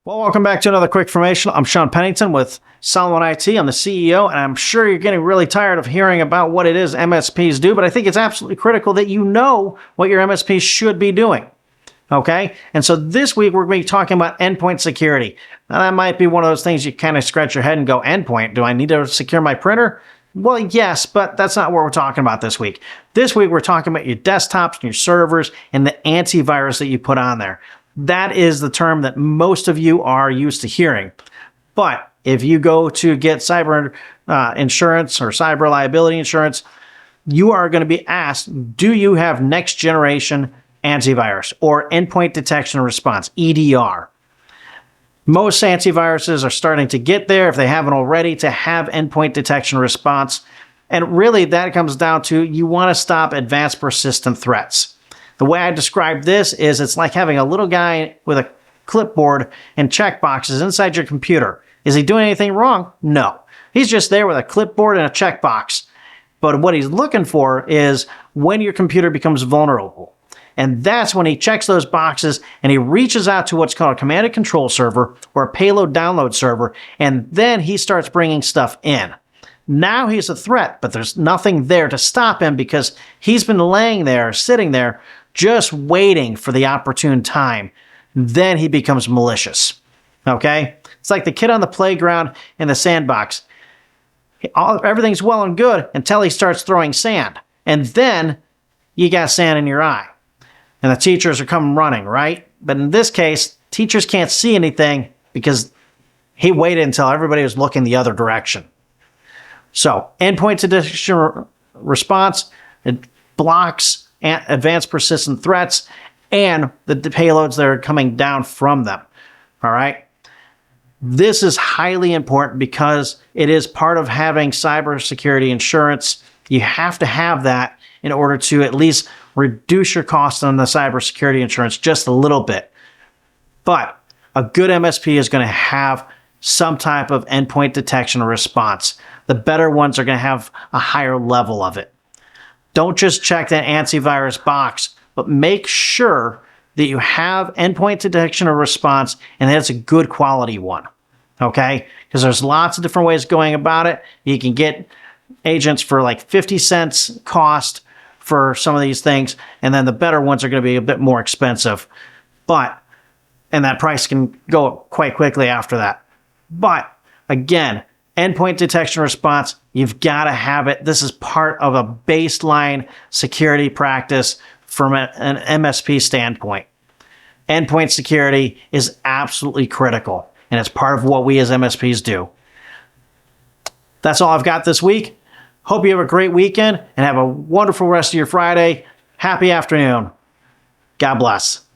Well, welcome back to another QuickFormational. I'm Sean Pennington with Solomon IT. I'm the CEO, and I'm sure you're getting really tired of hearing about what it is MSPs do, but I think it's absolutely critical that you know what your MSPs should be doing. Okay? And so this week, we're going to be talking about endpoint security. Now, that might be one of those things you kind of scratch your head and go, endpoint, do I need to secure my printer? Well, yes, but that's not what we're talking about this week. This week, we're talking about your desktops and your servers and the antivirus that you put on there. That is the term that most of you are used to hearing. But if you go to get cyber insurance or cyber liability insurance, you are going to be asked, do you have next generation antivirus or endpoint detection and response, EDR? Most antiviruses are starting to get there, if they haven't already, to have endpoint detection and response. And really that comes down to you want to stop advanced persistent threats. The way I describe this is it's like having a little guy with a clipboard and checkboxes inside your computer. Is he doing anything wrong? No. He's just there with a clipboard and a checkbox. But what he's looking for is when your computer becomes vulnerable. And that's when he checks those boxes and he reaches out to what's called a command and control server or a payload download server, and then he starts bringing stuff in. Now he's a threat, but there's nothing there to stop him because he's been laying there, sitting there, just waiting for the opportune time. Then he becomes malicious. Okay? It's like the kid on the playground in the sandbox. Everything's well and good until he starts throwing sand. And then you got sand in your eye. And the teachers are coming running, right? But in this case, teachers can't see anything because he waited until everybody was looking the other direction. So, endpoint detection response, it blocks advanced persistent threats and the payloads that are coming down from them. All right? This is highly important because it is part of having cybersecurity insurance. You have to have that in order to at least reduce your cost on the cybersecurity insurance just a little bit. But a good MSP is going to have some type of endpoint detection or response. The better ones are going to have a higher level of it. Don't just check that antivirus box, but make sure that you have endpoint detection or response and that it's a good quality one. Okay? Because there's lots of different ways of going about it. You can get agents for like 50 cents cost for some of these things, and then the better ones are going to be a bit more expensive. And that price can go quite quickly after that. But again, endpoint detection response, you've got to have it. This is part of a baseline security practice from an MSP standpoint. Endpoint security is absolutely critical, and it's part of what we as MSPs do. That's all I've got this week. Hope you have a great weekend and have a wonderful rest of your Friday. Happy afternoon. God bless.